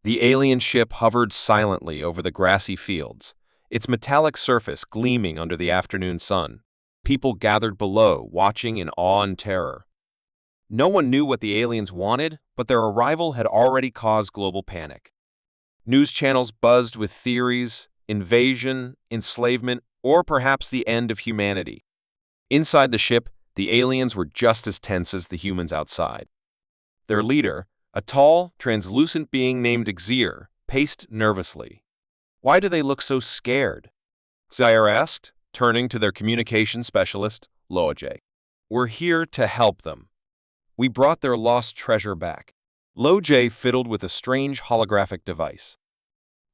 The alien ship hovered silently over the grassy fields, its metallic surface gleaming under the afternoon sun. People gathered below, watching in awe and terror. No one knew what the aliens wanted, but their arrival had already caused global panic. News channels buzzed with theories, invasion, enslavement, or perhaps the end of humanity. Inside the ship, the aliens were just as tense as the humans outside. Their leader, a tall, translucent being named Xir, paced nervously. "Why do they look so scared?" Xir asked, turning to their communication specialist, Loje. "We're here to help them. We brought their lost treasure back." Loje fiddled with a strange holographic device.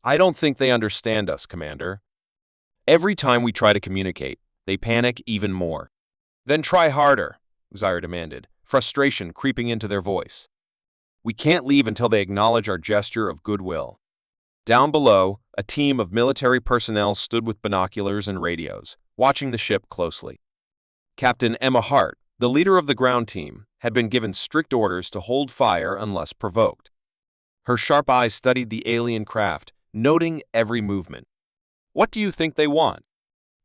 "I don't think they understand us, Commander. Every time we try to communicate, they panic even more." "Then try harder," Xir demanded, frustration creeping into their voice. "We can't leave until they acknowledge our gesture of goodwill." Down below, a team of military personnel stood with binoculars and radios, watching the ship closely. Captain Emma Hart, the leader of the ground team, had been given strict orders to hold fire unless provoked. Her sharp eyes studied the alien craft, noting every movement. "What do you think they want?"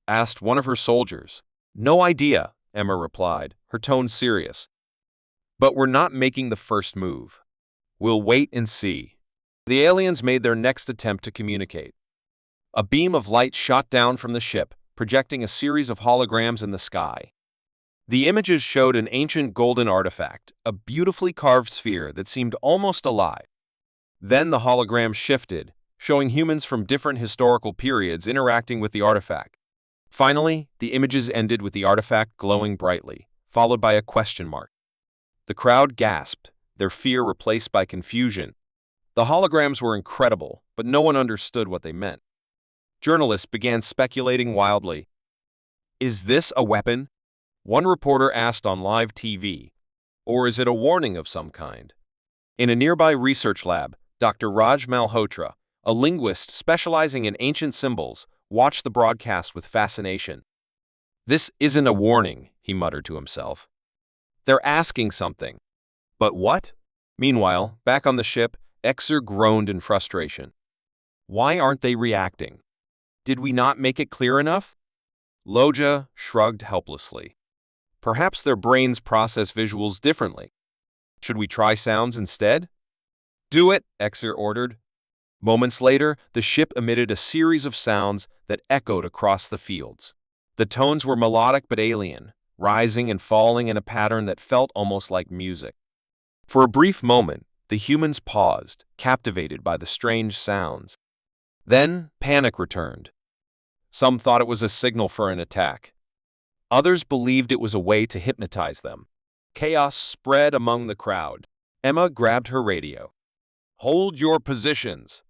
asked one of her soldiers. "No idea," Emma replied, her tone serious. "But we're not making the first move. We'll wait and see." The aliens made their next attempt to communicate. A beam of light shot down from the ship, projecting a series of holograms in the sky. The images showed an ancient golden artifact, a beautifully carved sphere that seemed almost alive. Then the hologram shifted, showing humans from different historical periods interacting with the artifact. Finally, the images ended with the artifact glowing brightly, followed by a question mark. The crowd gasped, their fear replaced by confusion. The holograms were incredible, but no one understood what they meant. Journalists began speculating wildly. "Is this a weapon?" one reporter asked on live TV. "Or is it a warning of some kind?" In a nearby research lab, Dr. Raj Malhotra, a linguist specializing in ancient symbols, watched the broadcast with fascination. "This isn't a warning," he muttered to himself. "They're asking something. But what?" Meanwhile, back on the ship, Xir groaned in frustration. "Why aren't they reacting? Did we not make it clear enough?" Loja shrugged helplessly. "Perhaps their brains process visuals differently. Should we try sounds instead?" "Do it," Xir ordered. Moments later, the ship emitted a series of sounds that echoed across the fields. The tones were melodic but alien, rising and falling in a pattern that felt almost like music. For a brief moment, the humans paused, captivated by the strange sounds. Then, panic returned. Some thought it was a signal for an attack. Others believed it was a way to hypnotize them. Chaos spread among the crowd. Emma grabbed her radio. "Hold your positions.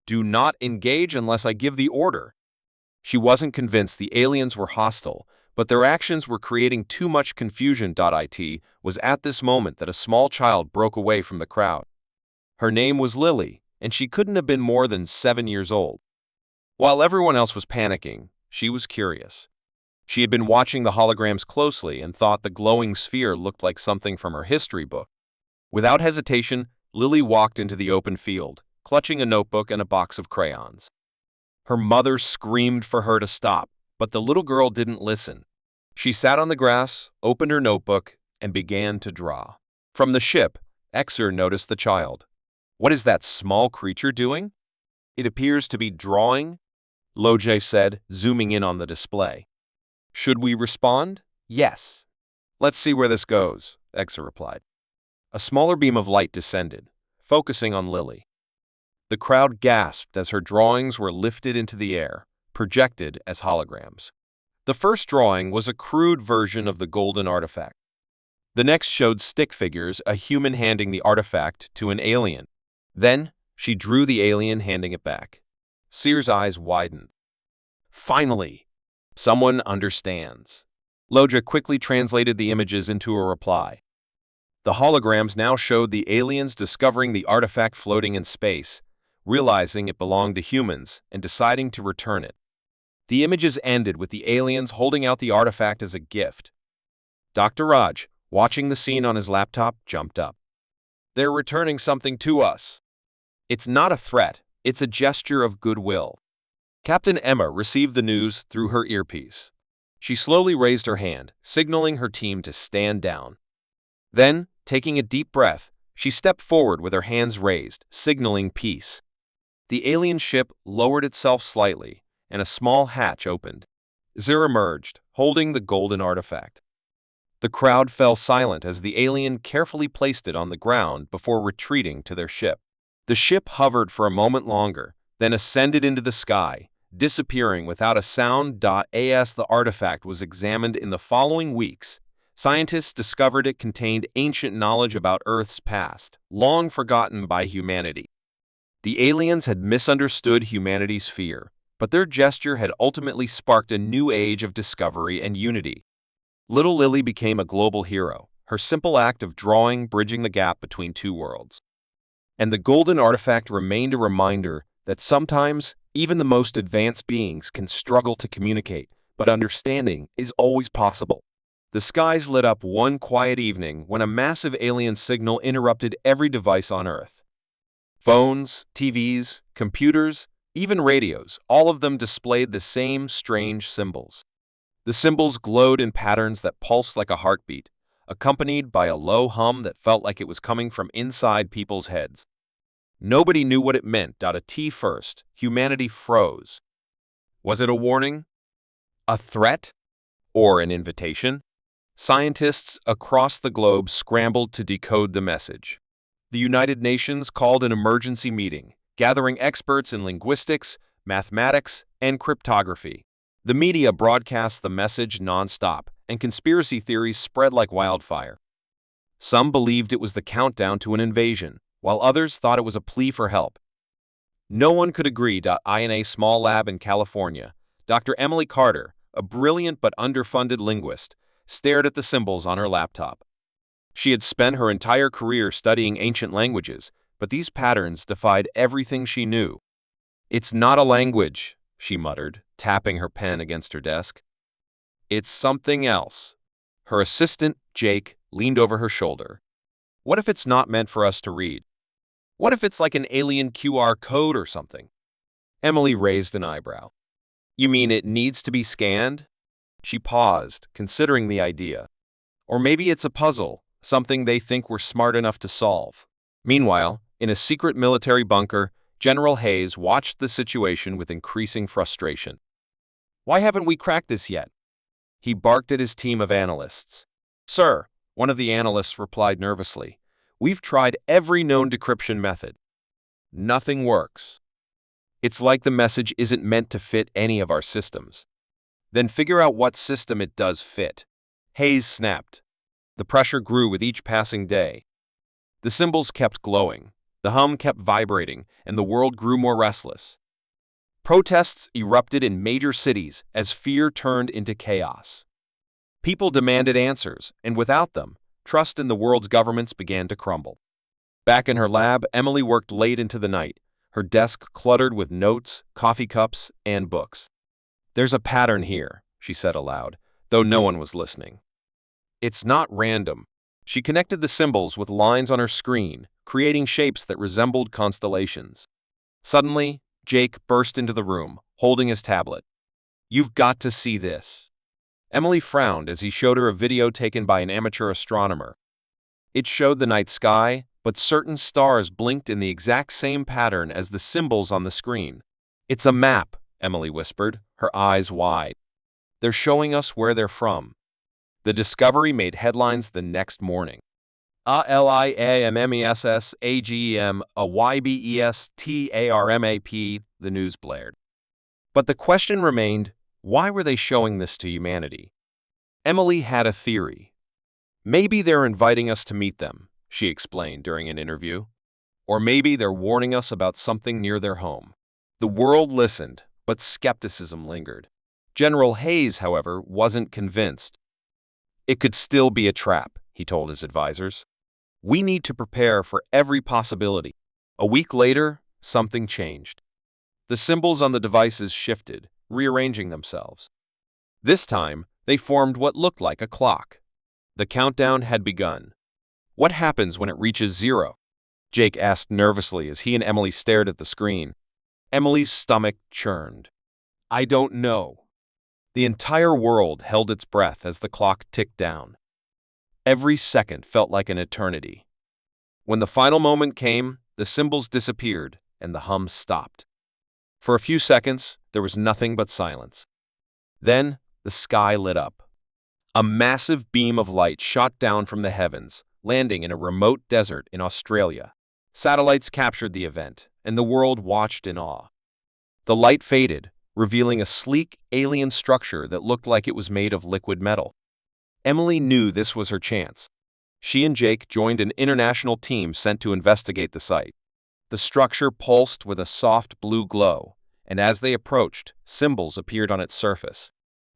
Do not engage unless I give the order." She wasn't convinced the aliens were hostile, but their actions were creating too much confusion. It was at this moment that a small child broke away from the crowd. Her name was Lily, and she couldn't have been more than 7 years old. While everyone else was panicking, she was curious. She had been watching the holograms closely and thought the glowing sphere looked like something from her history book. Without hesitation, Lily walked into the open field, clutching a notebook and a box of crayons. Her mother screamed for her to stop, but the little girl didn't listen. She sat on the grass, opened her notebook, and began to draw. From the ship, Xir noticed the child. "What is that small creature doing?" "It appears to be drawing," Loje said, zooming in on the display. "Should we respond?" "Yes." "Let's see where this goes," Xir replied. A smaller beam of light descended, focusing on Lily. The crowd gasped as her drawings were lifted into the air, projected as holograms. The first drawing was a crude version of the golden artifact. The next showed stick figures, a human handing the artifact to an alien. Then, she drew the alien handing it back. Seer's eyes widened. "Finally, someone understands." Loja quickly translated the images into a reply. The holograms now showed the aliens discovering the artifact floating in space, realizing it belonged to humans, and deciding to return it. The images ended with the aliens holding out the artifact as a gift. Dr. Raj, watching the scene on his laptop, jumped up. "They're returning something to us." It's not a threat, it's a gesture of goodwill. Captain Emma received the news through her earpiece. She slowly raised her hand, signaling her team to stand down. Then, taking a deep breath, she stepped forward with her hands raised, signaling peace. The alien ship lowered itself slightly, and a small hatch opened. Zir emerged, holding the golden artifact. The crowd fell silent as the alien carefully placed it on the ground before retreating to their ship. The ship hovered for a moment longer, then ascended into the sky, disappearing without a sound. As the artifact was examined in the following weeks, scientists discovered it contained ancient knowledge about Earth's past, long forgotten by humanity. The aliens had misunderstood humanity's fear, but their gesture had ultimately sparked a new age of discovery and unity. Little Lily became a global hero, her simple act of drawing bridging the gap between two worlds. And the golden artifact remained a reminder that sometimes even the most advanced beings can struggle to communicate, but understanding is always possible. The skies lit up one quiet evening when a massive alien signal interrupted every device on Earth. Phones, TVs, computers, even radios, all of them displayed the same strange symbols. The symbols glowed in patterns that pulsed like a heartbeat, accompanied by a low hum that felt like it was coming from inside people's heads. Nobody knew what it meant. First, humanity froze. Was it a warning? A threat? Or an invitation? Scientists across the globe scrambled to decode the message. The United Nations called an emergency meeting, gathering experts in linguistics, mathematics, and cryptography. The media broadcast the message nonstop, and conspiracy theories spread like wildfire. Some believed it was the countdown to an invasion, while others thought it was a plea for help. No one could agree. In a small lab in California, Dr. Emily Carter, a brilliant but underfunded linguist, stared at the symbols on her laptop. She had spent her entire career studying ancient languages, but these patterns defied everything she knew. "It's not a language," she muttered, tapping her pen against her desk. "It's something else." Her assistant, Jake, leaned over her shoulder. "What if it's not meant for us to read? What if it's like an alien QR code or something?" Emily raised an eyebrow. "You mean it needs to be scanned?" She paused, considering the idea. "Or maybe it's a puzzle, something they think we're smart enough to solve." Meanwhile, in a secret military bunker, General Hayes watched the situation with increasing frustration. "Why haven't we cracked this yet?" He barked at his team of analysts. "Sir," one of the analysts replied nervously, "we've tried every known decryption method. Nothing works. It's like the message isn't meant to fit any of our systems." "Then figure out what system it does fit." Hayes snapped. The pressure grew with each passing day. The symbols kept glowing, the hum kept vibrating, and the world grew more restless. Protests erupted in major cities as fear turned into chaos. People demanded answers, and without them, trust in the world's governments began to crumble. Back in her lab, Emily worked late into the night, her desk cluttered with notes, coffee cups, and books. "There's a pattern here," she said aloud, though no one was listening. "It's not random." She connected the symbols with lines on her screen, creating shapes that resembled constellations. Suddenly, Jake burst into the room, holding his tablet. "You've got to see this." Emily frowned as he showed her a video taken by an amateur astronomer. It showed the night sky, but certain stars blinked in the exact same pattern as the symbols on the screen. "It's a map," Emily whispered, her eyes wide. "They're showing us where they're from." The discovery made headlines the next morning. "ALIAMMESSAGEM, the news blared. But the question remained, why were they showing this to humanity? Emily had a theory. "Maybe they're inviting us to meet them," she explained during an interview. "Or maybe they're warning us about something near their home." The world listened, but skepticism lingered. General Hayes, however, wasn't convinced. "It could still be a trap," he told his advisors. "We need to prepare for every possibility." A week later, something changed. The symbols on the devices shifted, rearranging themselves. This time, they formed what looked like a clock. The countdown had begun. What happens when it reaches 0? Jake asked nervously as he and Emily stared at the screen. Emily's stomach churned. I don't know. The entire world held its breath as the clock ticked down. Every second felt like an eternity. When the final moment came, the symbols disappeared and the hum stopped. For a few seconds, there was nothing but silence. Then, the sky lit up. A massive beam of light shot down from the heavens, landing in a remote desert in Australia. Satellites captured the event, and the world watched in awe. The light faded, revealing a sleek, alien structure that looked like it was made of liquid metal. Emily knew this was her chance. She and Jake joined an international team sent to investigate the site. The structure pulsed with a soft blue glow, and as they approached, symbols appeared on its surface.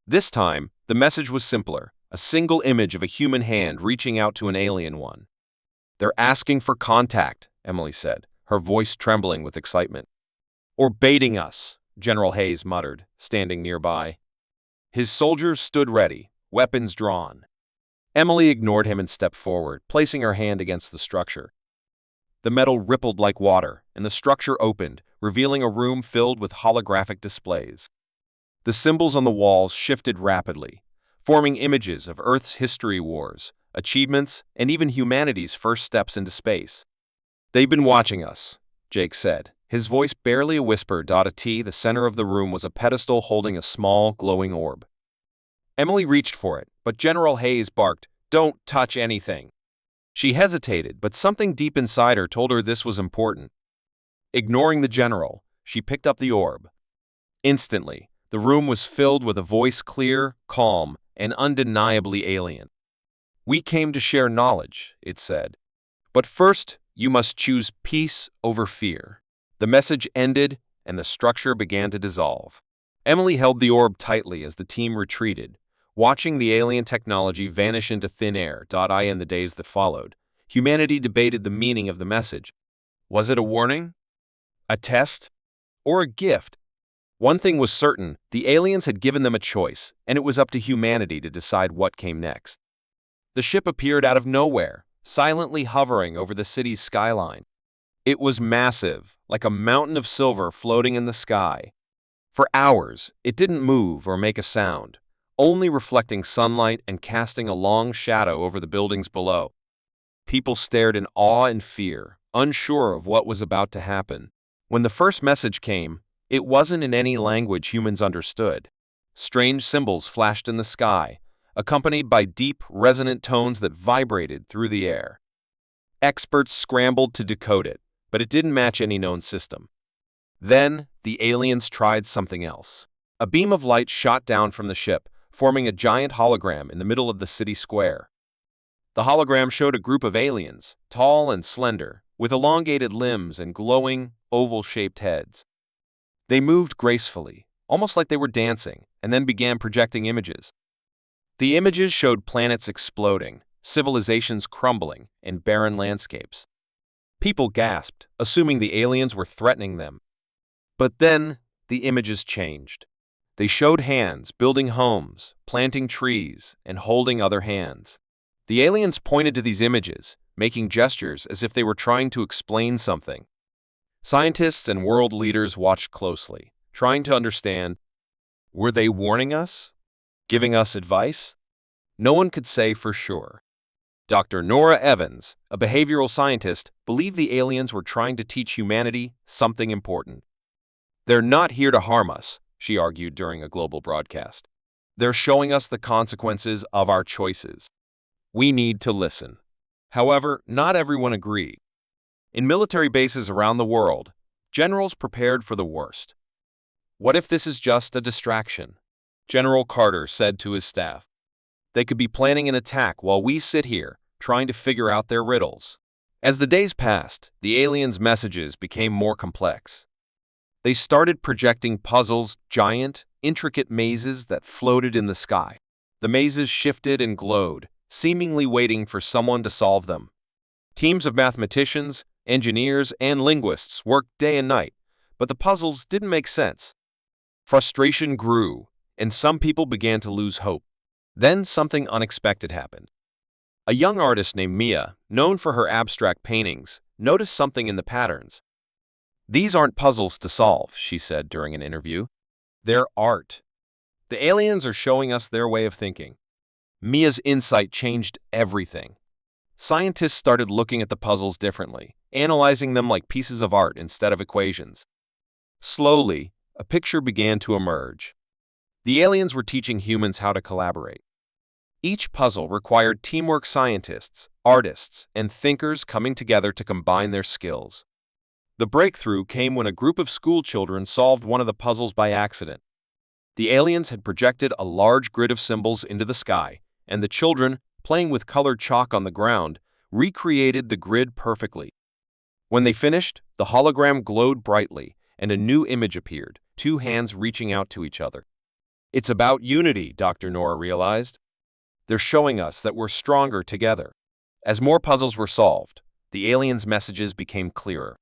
This time, the message was simpler, a single image of a human hand reaching out to an alien one. They're asking for contact, Emily said, her voice trembling with excitement. Or baiting us, General Hayes muttered, standing nearby. His soldiers stood ready, weapons drawn. Emily ignored him and stepped forward, placing her hand against the structure. The metal rippled like water, and the structure opened, revealing a room filled with holographic displays. The symbols on the walls shifted rapidly, forming images of Earth's history wars, achievements, and even humanity's first steps into space. They've been watching us, Jake said, his voice barely a whisper. The center of the room was a pedestal holding a small, glowing orb. Emily reached for it, but General Hayes barked, "Don't touch anything." She hesitated, but something deep inside her told her this was important. Ignoring the general, she picked up the orb. Instantly, the room was filled with a voice clear, calm, and undeniably alien. "We came to share knowledge," it said. "But first, you must choose peace over fear." The message ended, and the structure began to dissolve. Emily held the orb tightly as the team retreated, watching the alien technology vanish into thin air. In the days that followed, humanity debated the meaning of the message. Was it a warning? A test? Or a gift? One thing was certain, the aliens had given them a choice, and it was up to humanity to decide what came next. The ship appeared out of nowhere, silently hovering over the city's skyline. It was massive, like a mountain of silver floating in the sky. For hours, it didn't move or make a sound, only reflecting sunlight and casting a long shadow over the buildings below. People stared in awe and fear, unsure of what was about to happen. When the first message came, it wasn't in any language humans understood. Strange symbols flashed in the sky, accompanied by deep, resonant tones that vibrated through the air. Experts scrambled to decode it, but it didn't match any known system. Then, the aliens tried something else. A beam of light shot down from the ship, forming a giant hologram in the middle of the city square. The hologram showed a group of aliens, tall and slender, with elongated limbs and glowing, oval-shaped heads. They moved gracefully, almost like they were dancing, and then began projecting images. The images showed planets exploding, civilizations crumbling, and barren landscapes. People gasped, assuming the aliens were threatening them. But then, the images changed. They showed hands building homes, planting trees, and holding other hands. The aliens pointed to these images, making gestures as if they were trying to explain something. Scientists and world leaders watched closely, trying to understand. Were they warning us? Giving us advice? No one could say for sure. Dr. Nora Evans, a behavioral scientist, believed the aliens were trying to teach humanity something important. "They're not here to harm us," she argued during a global broadcast. "They're showing us the consequences of our choices. We need to listen." However, not everyone agreed. In military bases around the world, generals prepared for the worst. "What if this is just a distraction?" General Carter said to his staff. "They could be planning an attack while we sit here, trying to figure out their riddles." As the days passed, the aliens' messages became more complex. They started projecting puzzles, giant, intricate mazes that floated in the sky. The mazes shifted and glowed, seemingly waiting for someone to solve them. Teams of mathematicians, engineers, and linguists worked day and night, but the puzzles didn't make sense. Frustration grew, and some people began to lose hope. Then something unexpected happened. A young artist named Mia, known for her abstract paintings, noticed something in the patterns. "These aren't puzzles to solve," she said during an interview. "They're art. The aliens are showing us their way of thinking." Mia's insight changed everything. Scientists started looking at the puzzles differently, analyzing them like pieces of art instead of equations. Slowly, a picture began to emerge. The aliens were teaching humans how to collaborate. Each puzzle required teamwork: scientists, artists, and thinkers coming together to combine their skills. The breakthrough came when a group of school children solved one of the puzzles by accident. The aliens had projected a large grid of symbols into the sky, and the children, playing with colored chalk on the ground, recreated the grid perfectly. When they finished, the hologram glowed brightly, and a new image appeared, two hands reaching out to each other. "It's about unity," Dr. Nora realized. "They're showing us that we're stronger together." As more puzzles were solved, the aliens' messages became clearer.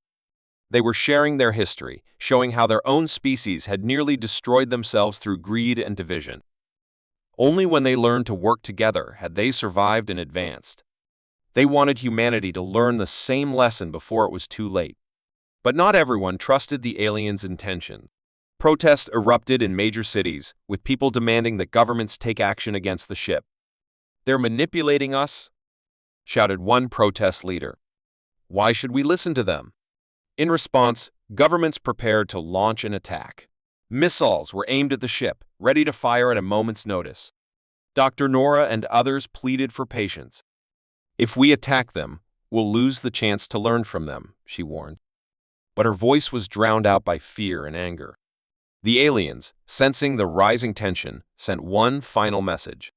They were sharing their history, showing how their own species had nearly destroyed themselves through greed and division. Only when they learned to work together had they survived and advanced. They wanted humanity to learn the same lesson before it was too late. But not everyone trusted the aliens' intentions. Protests erupted in major cities, with people demanding that governments take action against the ship. "They're manipulating us," shouted one protest leader. "Why should we listen to them?" In response, governments prepared to launch an attack. Missiles were aimed at the ship, ready to fire at a moment's notice. Dr. Nora and others pleaded for patience. "If we attack them, we'll lose the chance to learn from them," she warned. But her voice was drowned out by fear and anger. The aliens, sensing the rising tension, sent one final message.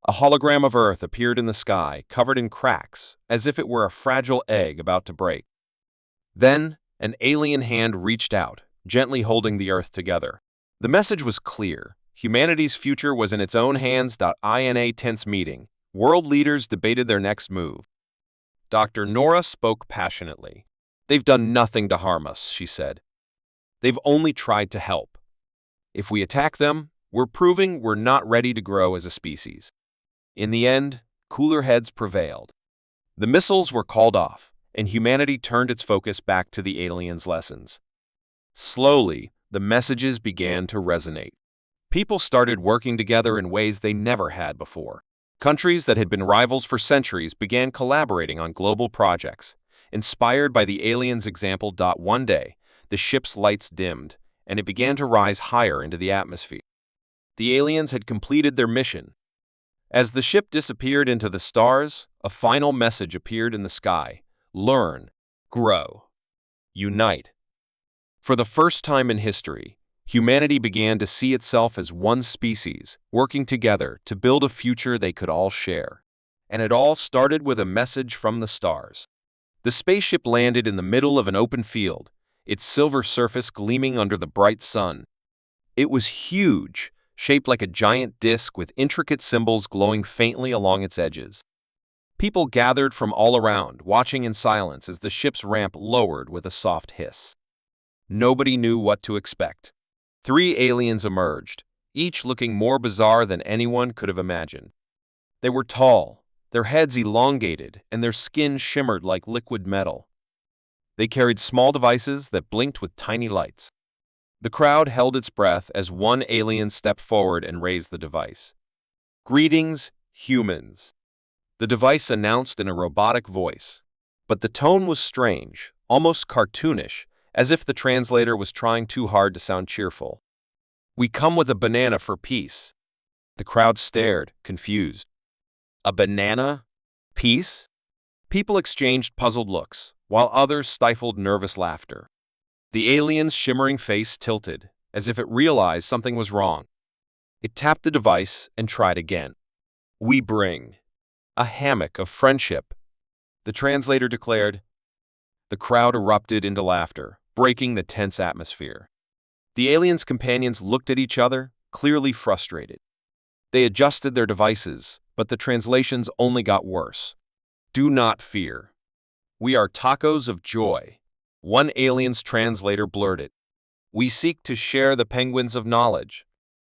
A hologram of Earth appeared in the sky, covered in cracks, as if it were a fragile egg about to break. Then, an alien hand reached out, gently holding the Earth together. The message was clear. Humanity's future was in its own hands. In a tense meeting, world leaders debated their next move. Dr. Nora spoke passionately. "They've done nothing to harm us," she said. "They've only tried to help. If we attack them, we're proving we're not ready to grow as a species." In the end, cooler heads prevailed. The missiles were called off, and humanity turned its focus back to the aliens' lessons. Slowly, the messages began to resonate. People started working together in ways they never had before. Countries that had been rivals for centuries began collaborating on global projects. Inspired by the aliens' example, one day, the ship's lights dimmed, and it began to rise higher into the atmosphere. The aliens had completed their mission. As the ship disappeared into the stars, a final message appeared in the sky: learn, grow, unite. For the first time in history, humanity began to see itself as one species, working together to build a future they could all share. And it all started with a message from the stars. The spaceship landed in the middle of an open field, its silver surface gleaming under the bright sun. It was huge, shaped like a giant disk with intricate symbols glowing faintly along its edges. People gathered from all around, watching in silence as the ship's ramp lowered with a soft hiss. Nobody knew what to expect. 3 aliens emerged, each looking more bizarre than anyone could have imagined. They were tall, their heads elongated, and their skin shimmered like liquid metal. They carried small devices that blinked with tiny lights. The crowd held its breath as one alien stepped forward and raised the device. "Greetings, humans," the device announced in a robotic voice. But the tone was strange, almost cartoonish, as if the translator was trying too hard to sound cheerful. "We come with a banana for peace." The crowd stared, confused. A banana? Peace? People exchanged puzzled looks, while others stifled nervous laughter. The alien's shimmering face tilted, as if it realized something was wrong. It tapped the device and tried again. "We bring a hammock of friendship," the translator declared. The crowd erupted into laughter, breaking the tense atmosphere. The aliens' companions looked at each other, clearly frustrated. They adjusted their devices, but the translations only got worse. "Do not fear. We are tacos of joy," one alien's translator blurted. "We seek to share the penguins of knowledge."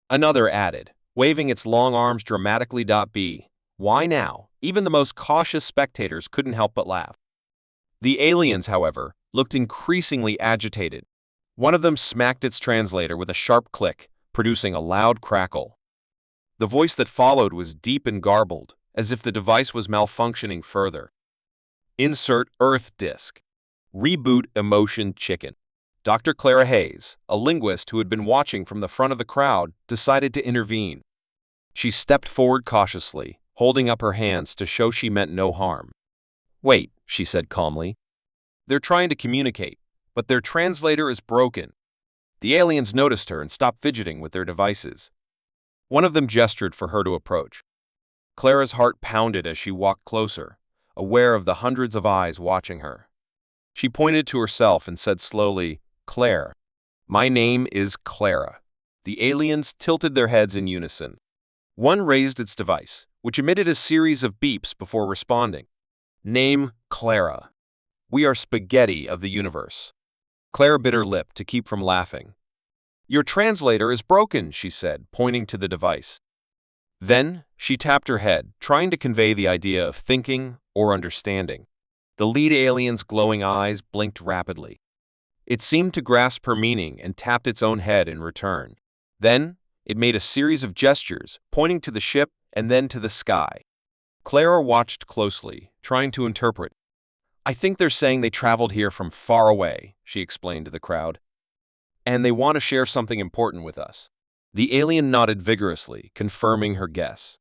Another added, waving its long arms dramatically. "Why now?" Even the most cautious spectators couldn't help but laugh. The aliens, however, looked increasingly agitated. One of them smacked its translator with a sharp click, producing a loud crackle. The voice that followed was deep and garbled, as if the device was malfunctioning further. Insert Earth disk. Reboot emotion chicken. Dr. Clara Hayes, a linguist who had been watching from the front of the crowd, decided to intervene. She stepped forward cautiously, holding up her hands to show she meant no harm. "Wait," she said calmly. "They're trying to communicate, but their translator is broken." The aliens noticed her and stopped fidgeting with their devices. One of them gestured for her to approach. Clara's heart pounded as she walked closer, aware of the hundreds of eyes watching her. She pointed to herself and said slowly, "Claire." "My name is Clara." The aliens tilted their heads in unison. One raised its device, which emitted a series of beeps before responding. "Name Clara. We are spaghetti of the universe." Clara bit her lip to keep from laughing. "Your translator is broken," she said, pointing to the device. Then, she tapped her head, trying to convey the idea of thinking or understanding. The lead alien's glowing eyes blinked rapidly. It seemed to grasp her meaning and tapped its own head in return. Then, it made a series of gestures, pointing to the ship and then to the sky. Clara watched closely, trying to interpret. "I think they're saying they traveled here from far away," she explained to the crowd. "And they want to share something important with us." The alien nodded vigorously, confirming her guess.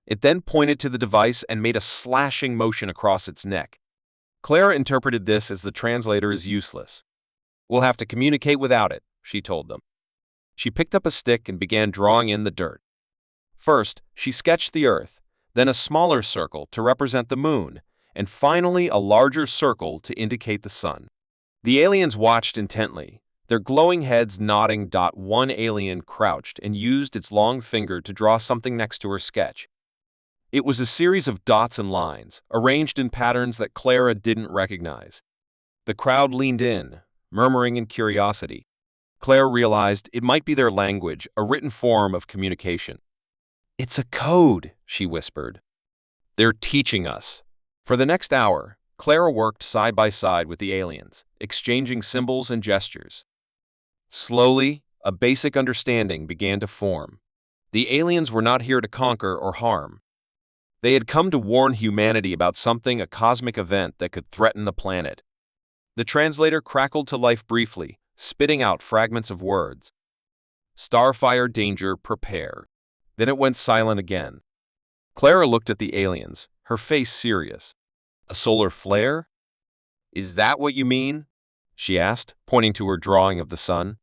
It then pointed to the device and made a slashing motion across its neck. Clara interpreted this as the translator is useless. "We'll have to communicate without it," she told them. She picked up a stick and began drawing in the dirt. First, she sketched the Earth, then a smaller circle to represent the moon, and finally a larger circle to indicate the sun. The aliens watched intently, their glowing heads nodding. One alien crouched and used its long finger to draw something next to her sketch. It was a series of dots and lines, arranged in patterns that Clara didn't recognize. The crowd leaned in, murmuring in curiosity. Clara realized it might be their language, a written form of communication. "It's a code," she whispered. "They're teaching us." For the next hour, Clara worked side by side with the aliens, exchanging symbols and gestures. Slowly, a basic understanding began to form. The aliens were not here to conquer or harm. They had come to warn humanity about something, a cosmic event that could threaten the planet. The translator crackled to life briefly, spitting out fragments of words. "Starfire danger, prepare." Then it went silent again. Clara looked at the aliens, her face serious. "A solar flare? Is that what you mean?" she asked, pointing to her drawing of the sun.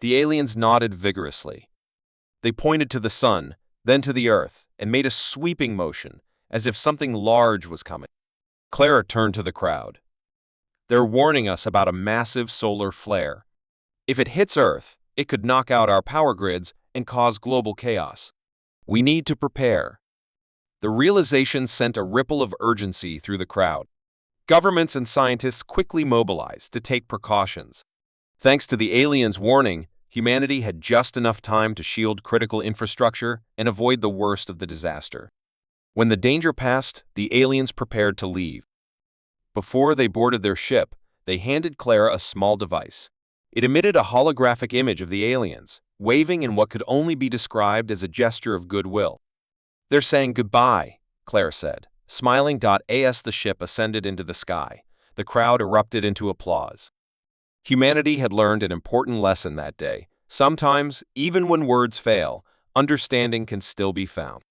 The aliens nodded vigorously. They pointed to the sun, then to the Earth, and made a sweeping motion, as if something large was coming. Clara turned to the crowd. "They're warning us about a massive solar flare. If it hits Earth, it could knock out our power grids and cause global chaos. We need to prepare." The realization sent a ripple of urgency through the crowd. Governments and scientists quickly mobilized to take precautions. Thanks to the aliens' warning, humanity had just enough time to shield critical infrastructure and avoid the worst of the disaster. When the danger passed, the aliens prepared to leave. Before they boarded their ship, they handed Clara a small device. It emitted a holographic image of the aliens, waving in what could only be described as a gesture of goodwill. "They're saying goodbye," Clara said, smiling. As the ship ascended into the sky, the crowd erupted into applause. Humanity had learned an important lesson that day. Sometimes, even when words fail, understanding can still be found.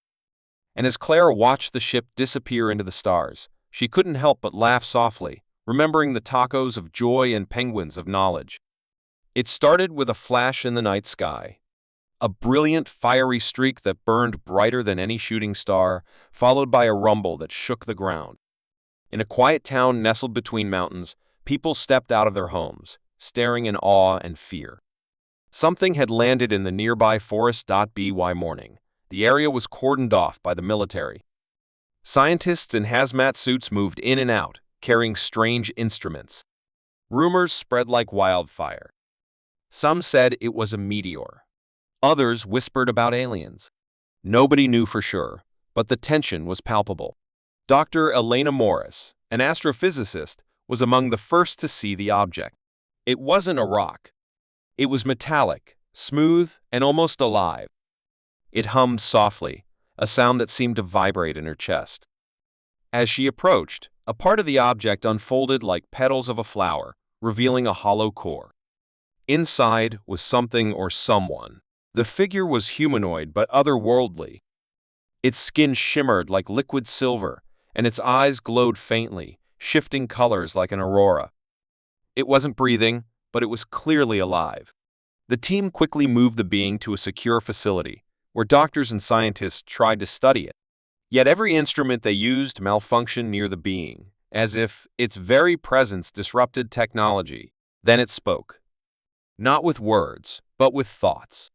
And as Clara watched the ship disappear into the stars, she couldn't help but laugh softly, remembering the tacos of joy and penguins of knowledge. It started with a flash in the night sky. A brilliant, fiery streak that burned brighter than any shooting star, followed by a rumble that shook the ground. In a quiet town nestled between mountains, people stepped out of their homes, staring in awe and fear. Something had landed in the nearby forest. By morning, the area was cordoned off by the military. Scientists in hazmat suits moved in and out, carrying strange instruments. Rumors spread like wildfire. Some said it was a meteor. Others whispered about aliens. Nobody knew for sure, but the tension was palpable. Dr. Elena Morris, an astrophysicist, was among the first to see the object. It wasn't a rock. It was metallic, smooth, and almost alive. It hummed softly, a sound that seemed to vibrate in her chest. As she approached, a part of the object unfolded like petals of a flower, revealing a hollow core. Inside was something or someone. The figure was humanoid but otherworldly. Its skin shimmered like liquid silver, and its eyes glowed faintly, shifting colors like an aurora. It wasn't breathing, but it was clearly alive. The team quickly moved the being to a secure facility, where doctors and scientists tried to study it. Yet every instrument they used malfunctioned near the being, as if its very presence disrupted technology. Then it spoke. Not with words, but with thoughts.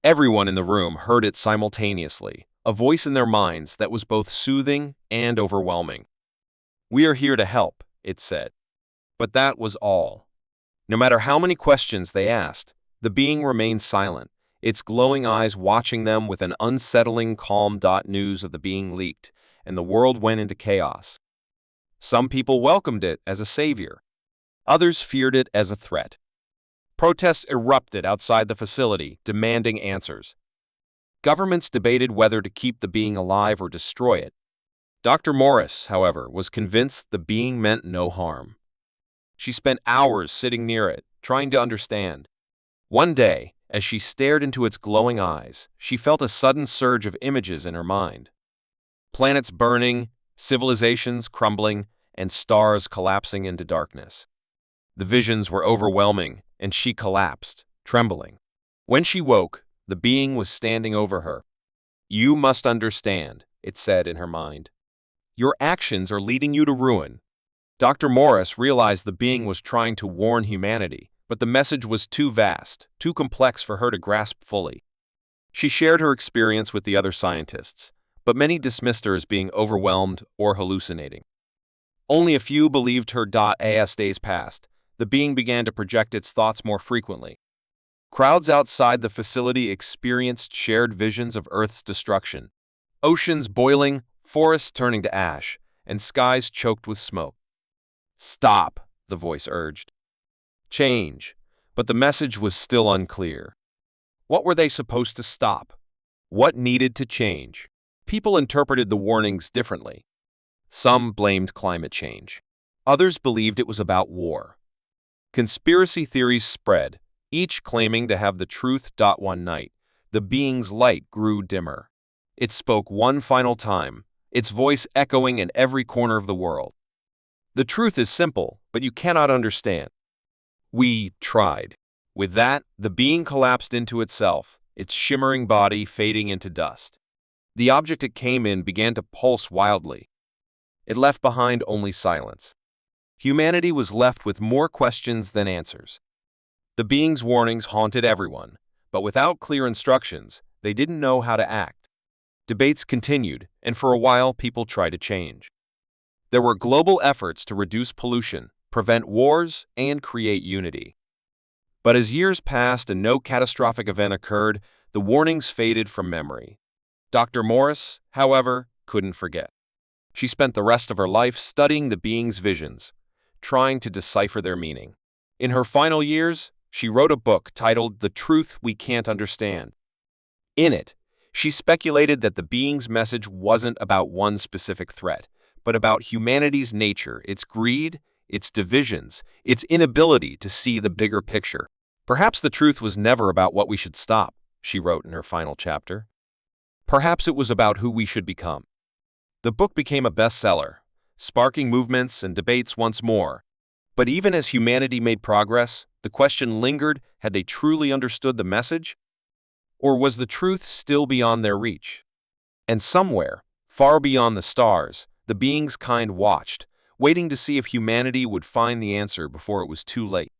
Everyone in the room heard it simultaneously, a voice in their minds that was both soothing and overwhelming. "We are here to help," it said. But that was all. No matter how many questions they asked, the being remained silent, its glowing eyes watching them with an unsettling calm. News of the being leaked, and the world went into chaos. Some people welcomed it as a savior. Others feared it as a threat. Protests erupted outside the facility, demanding answers. Governments debated whether to keep the being alive or destroy it. Dr. Morris, however, was convinced the being meant no harm. She spent hours sitting near it, trying to understand. One day, as she stared into its glowing eyes, she felt a sudden surge of images in her mind. Planets burning, civilizations crumbling, and stars collapsing into darkness. The visions were overwhelming, and she collapsed, trembling. When she woke, the being was standing over her. "You must understand," it said in her mind. "Your actions are leading you to ruin." Dr. Morris realized the being was trying to warn humanity, but the message was too vast, too complex for her to grasp fully. She shared her experience with the other scientists, but many dismissed her as being overwhelmed or hallucinating. Only a few believed her. As days passed, the being began to project its thoughts more frequently. Crowds outside the facility experienced shared visions of Earth's destruction. Oceans boiling, forests turning to ash, and skies choked with smoke. "Stop," the voice urged. "Change." But the message was still unclear. What were they supposed to stop? What needed to change? People interpreted the warnings differently. Some blamed climate change. Others believed it was about war. Conspiracy theories spread, each claiming to have the truth. One night, the being's light grew dimmer. It spoke one final time, its voice echoing in every corner of the world. "The truth is simple, but you cannot understand." We tried. With that, the being collapsed into itself, its shimmering body fading into dust. The object it came in began to pulse wildly. It left behind only silence. Humanity was left with more questions than answers. The being's warnings haunted everyone, but without clear instructions, they didn't know how to act. Debates continued, and for a while people tried to change. There were global efforts to reduce pollution, prevent wars, and create unity. But as years passed and no catastrophic event occurred, the warnings faded from memory. Dr. Morris, however, couldn't forget. She spent the rest of her life studying the being's visions, trying to decipher their meaning. In her final years, she wrote a book titled The Truth We Can't Understand. In it, she speculated that the being's message wasn't about one specific threat, but about humanity's nature, its greed, its divisions, its inability to see the bigger picture. "Perhaps the truth was never about what we should stop," she wrote in her final chapter. "Perhaps it was about who we should become." The book became a bestseller, sparking movements and debates once more. But even as humanity made progress, the question lingered: had they truly understood the message? Or was the truth still beyond their reach? And somewhere, far beyond the stars, the being's kind watched, waiting to see if humanity would find the answer before it was too late.